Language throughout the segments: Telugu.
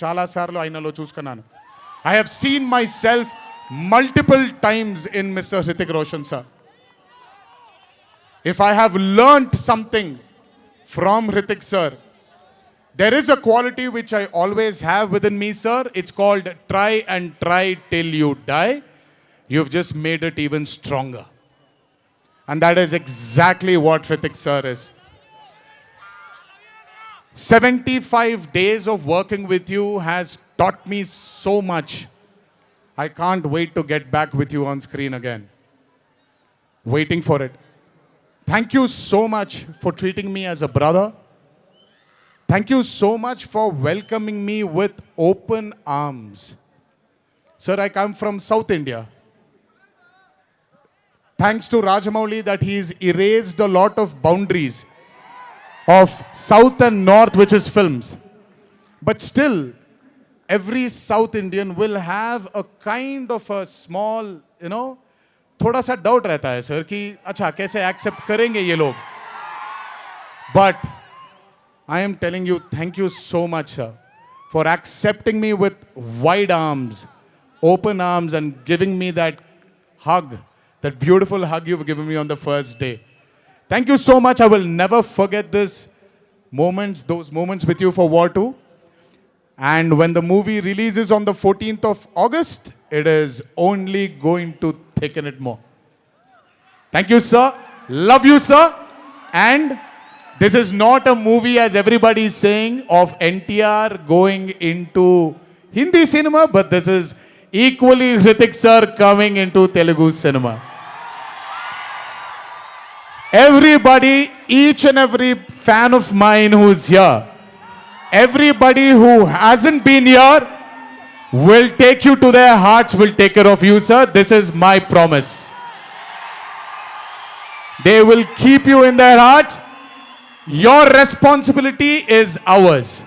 చాలా సార్లు ఆయనలో చూసుకున్నాను. I have seen myself multiple times in Mr. Hrithik Roshan sir. If I have learnt something from Hrithik sir, there is a quality which I always have within me, sir. It's called try and try till you die. You've just made it even stronger. And that is exactly what Hrithik sir is. 75 days of working with you has taught me so much. I can't wait to get back with you on screen again. Waiting for it. Thank you so much for treating me as a brother. Thank you so much for welcoming me with open arms. Sir, I come from South India. Thanks to Rajamouli that he's erased a lot of boundaries of South and North, which is films. But still, every South Indian will have a kind of a small, थोड़ा सा डाउट रहता है सर कि अच्छा कैसे एक्सेप्ट करेंगे ये लोग. But I am telling you, thank you so much, sir, for accepting me with wide arms, open arms, and giving me that hug, that beautiful hug you've given me on the first day. Thank you so much. I will never forget those moments with you for War 2. And when the movie releases on the 14th of August, it is only going to thicken it more. Thank you, sir. Love you, sir. And this is not a movie, as everybody is saying, of NTR going into Hindi cinema, but this is equally Hrithik sir coming into Telugu cinema. Everybody, each and every fan of mine who's here, everybody who hasn't been here will take you to their hearts, will take care of you, sir. This is my promise. They will keep you in their hearts. Your responsibility is ours.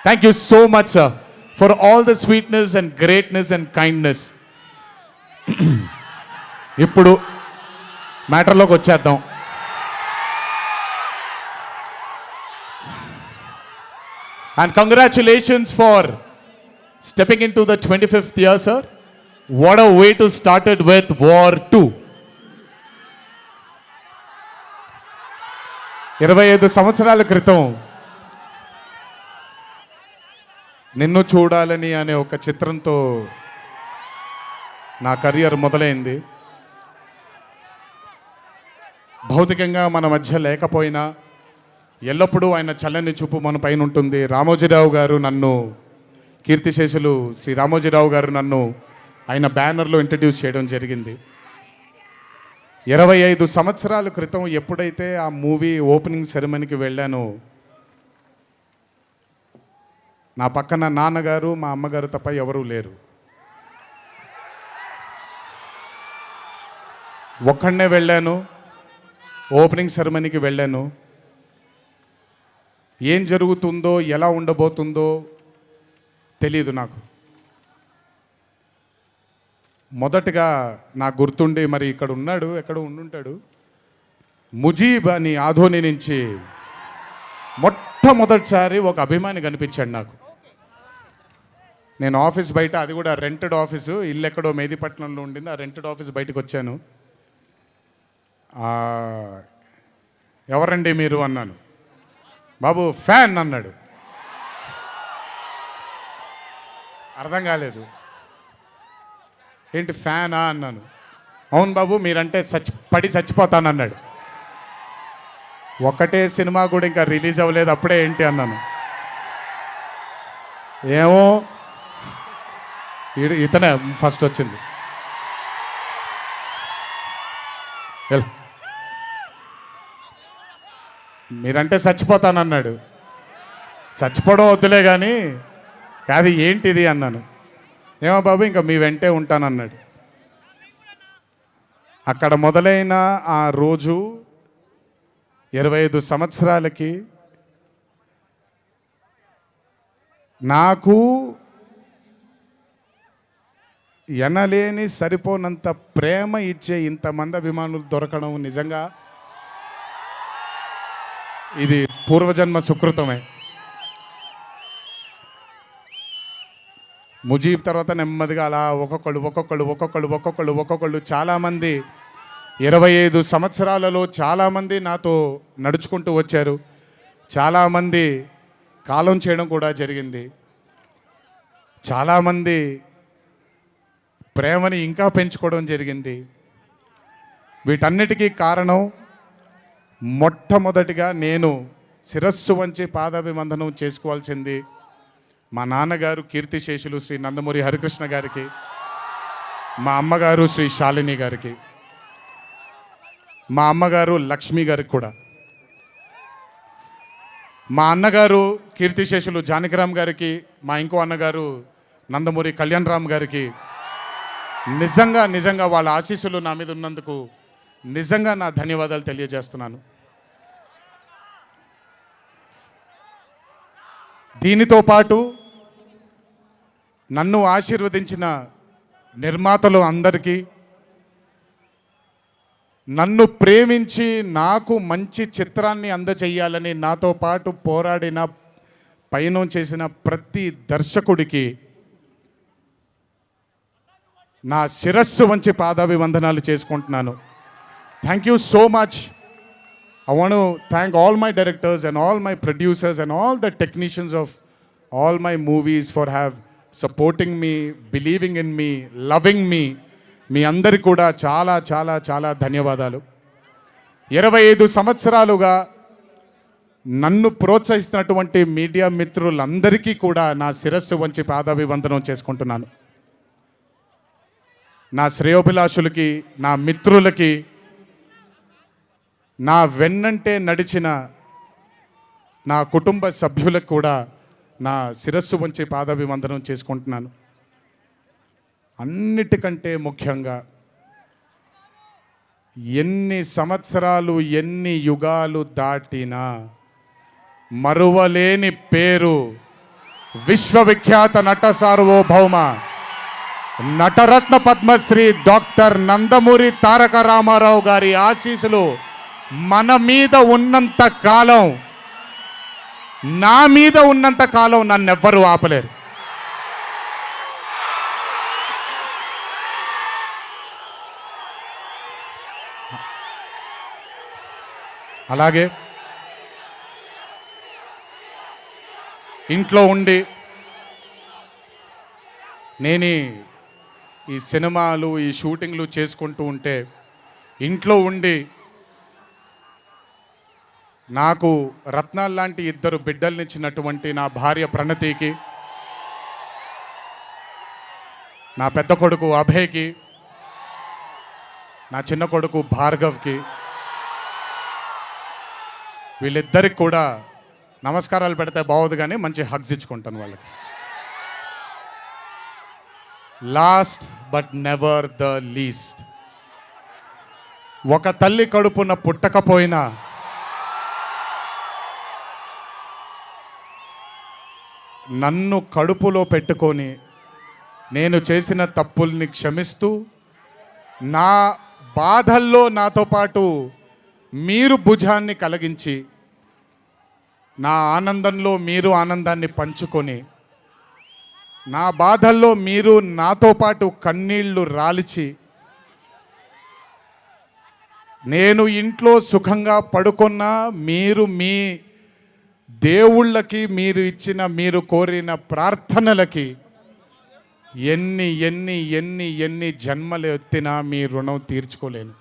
Thank you so much, sir, for all the sweetness and greatness and kindness. ఇప్పుడు మ్యాటర్లోకి వచ్చేద్దాం. And congratulations for stepping into the 25th year, sir. What a way to start it with War 2. 25 సంవత్సరాల క్రితం నిన్ను చూడాలని అనే ఒక చిత్రంతో నా కెరియర్ మొదలైంది. భౌతికంగా మన మధ్య లేకపోయినా ఎల్లప్పుడూ ఆయన చల్లని చూపు మన పైన ఉంటుంది. రామోజీరావు గారు నన్ను, కీర్తిశేషులు శ్రీ రామోజీరావు గారు నన్ను ఆయన బ్యానర్లో ఇంట్రడ్యూస్ చేయడం జరిగింది. 25 సంవత్సరాల క్రితం ఎప్పుడైతే ఆ మూవీ ఓపెనింగ్ సెరమనీకి వెళ్ళానో, నా పక్కన నాన్నగారు మా అమ్మగారు తప్ప ఎవరూ లేరు. ఒక్కడనే వెళ్ళాను, ఓపెనింగ్ సెరమనీకి వెళ్ళాను. ఏం జరుగుతుందో ఎలా ఉండబోతుందో తెలియదు నాకు. మొదటగా నాకు గుర్తుండి, మరి ఇక్కడ ఉన్నాడు, ఎక్కడ ఉండుంటాడు, ముజీబ్ అని ఆధోని నుంచి మొట్టమొదటిసారి ఒక అభిమాని కనిపించాడు నాకు. నేను ఆఫీస్ బయట, అది కూడా రెంటెడ్ ఆఫీసు, ఇల్లు ఎక్కడో మేదిపట్నంలో ఉండింది, ఆ రెంటెడ్ ఆఫీస్ బయటకు వచ్చాను. ఎవరండి మీరు అన్నాను. బాబు ఫ్యాన్ అన్నాడు. అర్థం కాలేదు. ఏంటి ఫ్యానా అన్నాను. అవును బాబు, మీరంటే పడి చచ్చిపోతానన్నాడు. ఒకటే సినిమా కూడా ఇంకా రిలీజ్ అవ్వలేదు, అప్పుడే ఏంటి అన్నాను. ఏమో ఇతనే ఫస్ట్ వచ్చింది. మీరంటే చచ్చిపోతానన్నాడు. చచ్చిపోవడం వద్దులే కానీ కాదు ఏంటిది అన్నాను. ఏమో బాబు ఇంకా మీ వెంటే ఉంటానన్నాడు. అక్కడ మొదలైన ఆ రోజు 25 సంవత్సరాలకి నాకు ఎనలేని సరిపోనంత ప్రేమ ఇచ్చే ఇంతమంది అభిమానులు దొరకడం నిజంగా ఇది పూర్వజన్మ సుకృతమే. ముజీబ్ తర్వాత నెమ్మదిగా అలా ఒక్కొక్కళ్ళు చాలామంది 25 సంవత్సరాలలో చాలామంది నాతో నడుచుకుంటూ వచ్చారు. చాలామంది కాలం చేయడం కూడా జరిగింది. చాలామంది ప్రేమని ఇంకా పెంచుకోవడం జరిగింది. వీటన్నిటికీ కారణం మొట్టమొదటిగా నేను శిరస్సు వంచి పాదాభివందనం చేసుకోవాల్సింది మా నాన్నగారు కీర్తిశేషులు శ్రీ నందమూరి హరికృష్ణ గారికి, మా అమ్మగారు శ్రీ శాలిని గారికి, మా అమ్మగారు లక్ష్మి గారికి కూడా, మా అన్నగారు కీర్తిశేషులు జానకిరామ్ గారికి, మా ఇంకో అన్నగారు నందమూరి కళ్యాణ్ రామ్ గారికి నిజంగా వాళ్ళ ఆశీస్సులు నా మీద ఉన్నందుకు నిజంగా నా ధన్యవాదాలు తెలియజేస్తున్నాను. దీనితో పాటు నన్ను ఆశీర్వదించిన నిర్మాతలు అందరికీ, నన్ను ప్రేమించి నాకు మంచి చిత్రాన్ని అందజేయాలని నాతో పాటు పోరాడిన పయనం చేసిన ప్రతి దర్శకుడికి నా శిరస్సు వంచి పాదాభివందనాలు చేసుకుంటున్నాను. Thank you so much. I want to thank all my directors and all my producers and all the technicians of all my movies for supporting me, believing in me, loving me. మీ అందరికీ కూడా చాలా చాలా చాలా ధన్యవాదాలు. 25 సంవత్సరాలుగా నన్ను ప్రోత్సహిస్తున్నటువంటి మీడియా మిత్రులందరికీ కూడా నా శిరస్సు వంచి పాదాభివందనం చేసుకుంటున్నాను. నా శ్రేయోభిలాషులకి, నా మిత్రులకి, నా వెన్నంటే నడిచిన నా కుటుంబ సభ్యులకు కూడా నా శిరస్సు వంచి పాదాభివందనం చేసుకుంటున్నాను. అన్నిటికంటే ముఖ్యంగా ఎన్ని సంవత్సరాలు ఎన్ని యుగాలు దాటినా మరువలేని పేరు విశ్వవిఖ్యాత నట సార్వభౌమ నటరత్న పద్మశ్రీ డాక్టర్ నందమూరి తారక రామారావు గారి ఆశీస్సులు మన మీద ఉన్నంత కాలం, నా మీద ఉన్నంత కాలం నన్నెవ్వరూ ఆపలేరు. అలాగే ఇంట్లో ఉండి నేను ఈ సినిమాలు ఈ షూటింగ్లు చేసుకుంటూ ఉంటే, ఇంట్లో ఉండి నాకు రత్నాలు లాంటి 2 బిడ్డల్నిచ్చినటువంటి నా భార్య ప్రణతికి, నా పెద్ద కొడుకు అభయ్కి, నా చిన్న కొడుకు భార్గవ్కి, వీళ్ళిద్దరికి కూడా నమస్కారాలు పెడితే బాగోదు కానీ మంచి హగ్స్ ఇచ్చుకుంటాను వాళ్ళకి. Last but never the least, ఒక తల్లి కడుపున పుట్టకపోయినా నన్ను కడుపులో పెట్టుకొని నేను చేసిన తప్పుల్ని క్షమిస్తూ, నా బాధల్లో నాతో పాటు మీరు భుజాన్ని కలిగించి, నా ఆనందంలో మీరు ఆనందాన్ని పంచుకొని, నా బాధల్లో మీరు నాతో పాటు కన్నీళ్లు రాల్చి, నేను ఇంట్లో సుఖంగా పడుకున్నా మీరు మీ దేవుళ్ళకి, మీరు ఇచ్చిన, మీరు కోరిన ప్రార్థనలకి ఎన్ని ఎన్ని ఎన్ని ఎన్ని జన్మలు ఎత్తినా మీ రుణం తీర్చుకోలేను.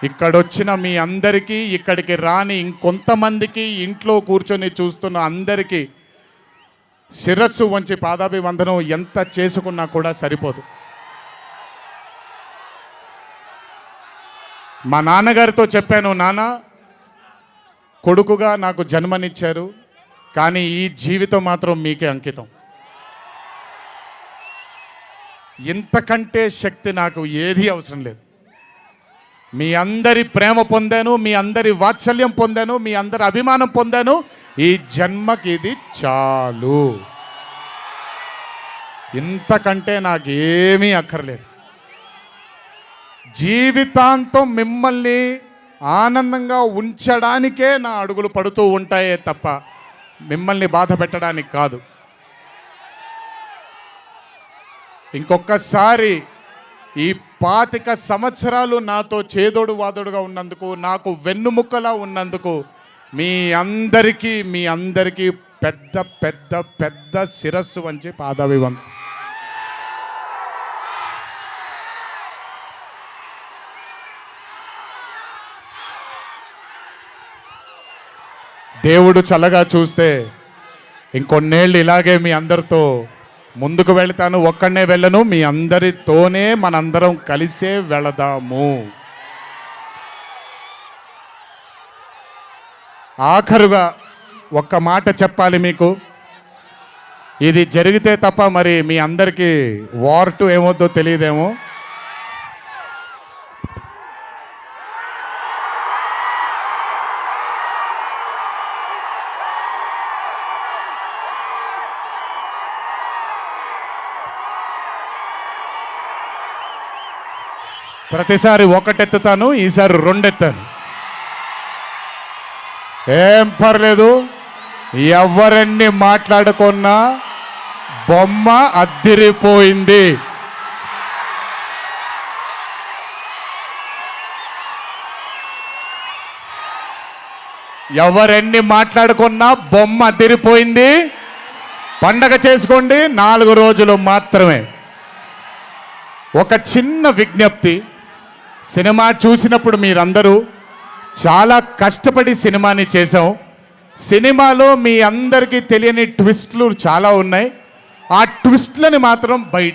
ఇక్కడొచ్చిన మీ అందరికీ, ఇక్కడికి రాని ఇంకొంతమందికి, ఇంట్లో కూర్చొని చూస్తున్న అందరికీ శిరస్సు వంచి పాదాభివందనం ఎంత చేసుకున్నా కూడా సరిపోదు. మా నాన్నగారితో చెప్పాను, నాన్న కొడుకుగా నాకు జన్మనిచ్చారు, కానీ ఈ జీవితం మాత్రం మీకే అంకితం. ఇంతకంటే శక్తి నాకు ఏది అవసరం లేదు. మీ అందరి ప్రేమ పొందాను, మీ అందరి వాత్సల్యం పొందాను, మీ అందరి అభిమానం పొందాను. ఈ జన్మకి ఇది చాలు. ఇంతకంటే నాకేమీ అక్కర్లేదు. జీవితాంతం మిమ్మల్ని ఆనందంగా ఉంచడానికే నా అడుగులు పడుతూ ఉంటాయే తప్ప మిమ్మల్ని బాధ పెట్టడానికి కాదు. ఇంకొకసారి ఈ 25 సంవత్సరాలు నాతో చేదోడు వాదోడుగా ఉన్నందుకు, నాకు వెన్నుముక్కలా ఉన్నందుకు మీ అందరికీ పెద్ద పెద్ద పెద్ద శిరస్సు వంచి పాదాభివందనం. దేవుడు చల్లగా చూస్తే ఇంకొన్నేళ్ళు ఇలాగే మీ అందరితో ముందుకు వెళ్తాను. ఒక్కడనే వెళ్ళను, మీ అందరితోనే మనందరం కలిసే వెళదాము. ఆఖరుగా ఒక్క మాట చెప్పాలి మీకు. ఇది జరిగితే తప్ప మరి మీ అందరికీ వార్ 2 ఏమవుద్దో తెలియదేమో. ప్రతిసారి ఒకటెత్తుతాను, ఈసారి 2 ఎత్తాను. ఏం పర్లేదు, ఎవరన్ని మాట్లాడుకున్నా బొమ్మ అద్దిరిపోయింది. ఎవరెన్ని మాట్లాడుకున్నా బొమ్మ అద్దిరిపోయింది. పండగ చేసుకోండి, 4 రోజులు మాత్రమే. ఒక చిన్న విజ్ఞప్తి, సినిమా చూసినప్పుడు మీరందరూ చాలా కష్టపడి సినిమాని చేసాం. సినిమాలో మీ అందరికీ తెలియని ట్విస్ట్లు చాలా ఉన్నాయి. ఆ ట్విస్ట్లని మాత్రం బయట